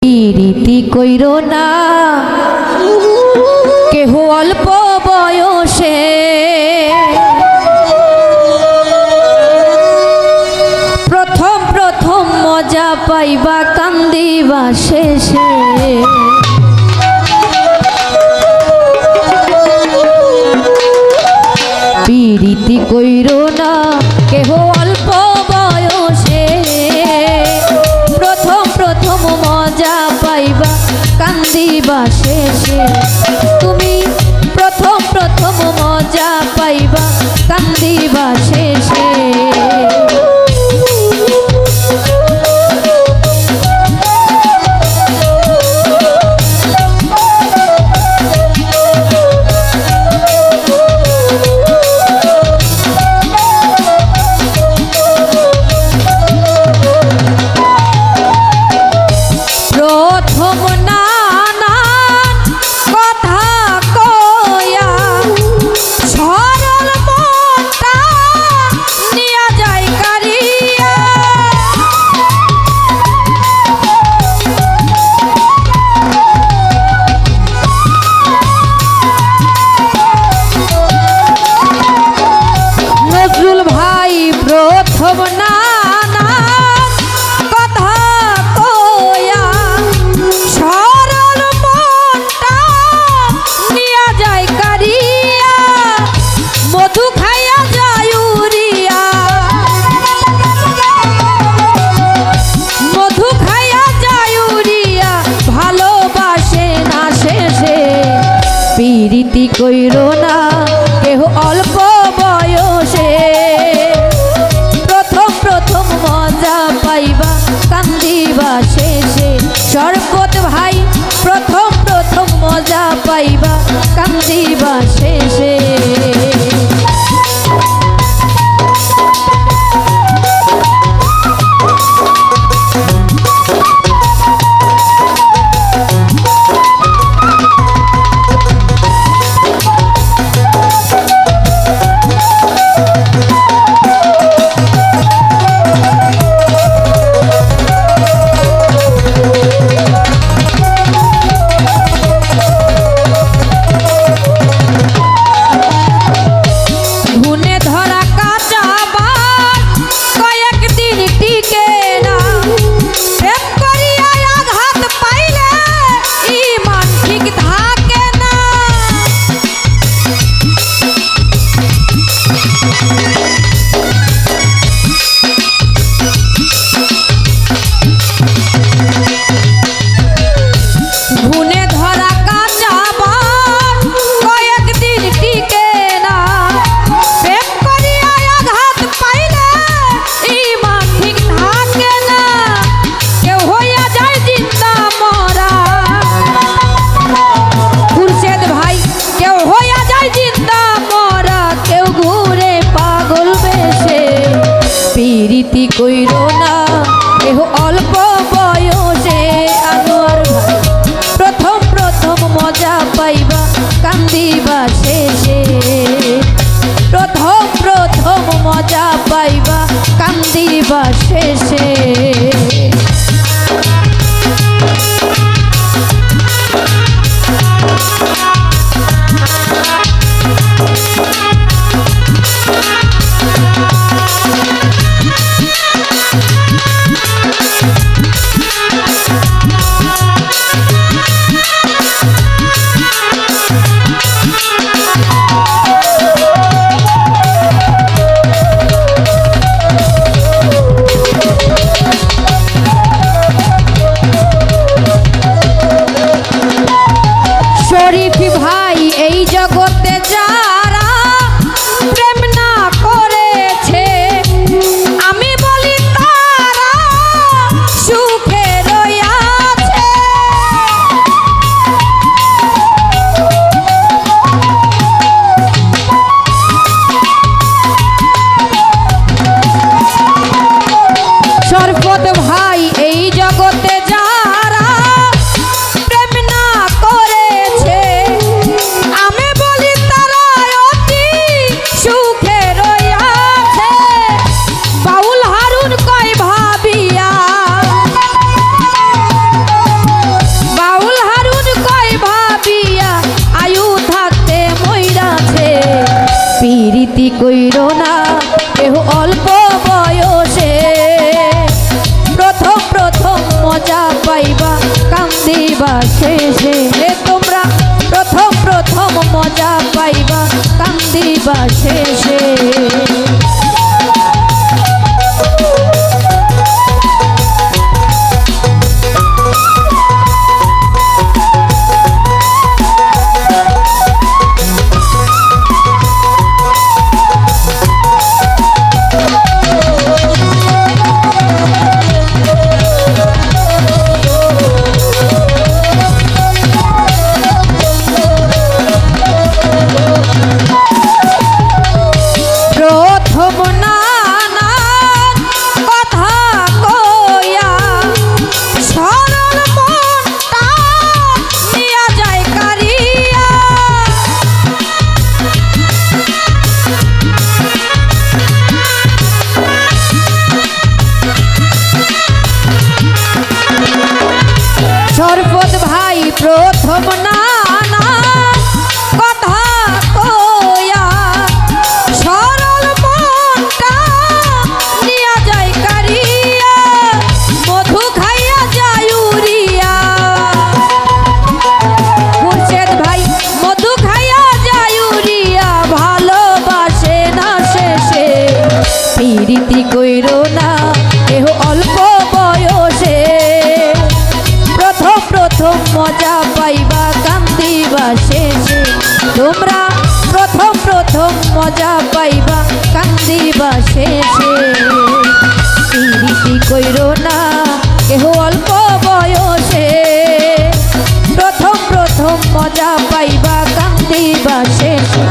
প্রীতি কইরো না কেহ অল্প বয়সে, প্রথম প্রথম মজা পাইবা কান্দিবা শেষে। প্রীতি কইরো না কেহ অল্প বয়সে, প্রথম প্রথম মজা পাইবা কান্দিবা শেষে। তুমি প্রথম প্রথম মজা পাইবা কান্দিবা শেষে। প্রথম নানান কথা কইরো না কেহ অল্প বয়সে প্রথম প্রথম মজা পাইবা কান্দিবা শেষে তোমরা প্রথম প্রথম মজা পাইবা কান্দিবা শেষে সরপত ভাই প্রথম নানা কথা কইয়া সরল মনটা নিয়া যায় কারিয়া মধু খাইয়া যায় উড়িয়া মুর্শেদ ভাই মধু খাইয়া যায় উড়িয়া ভালোবাসে না শেষে প্রীতি কইরো না এহ অল্প বয়সে প্রথম প্রথম মজা পাইবা কান্দিবা শেষে তোমরা প্রথম প্রথম মজা পাইবা কান্দিবা শেষে প্রীতি কইরো না কেহ অল্প বয়সে প্রথম প্রথম মজা পাইবা কান্দিবা শেষে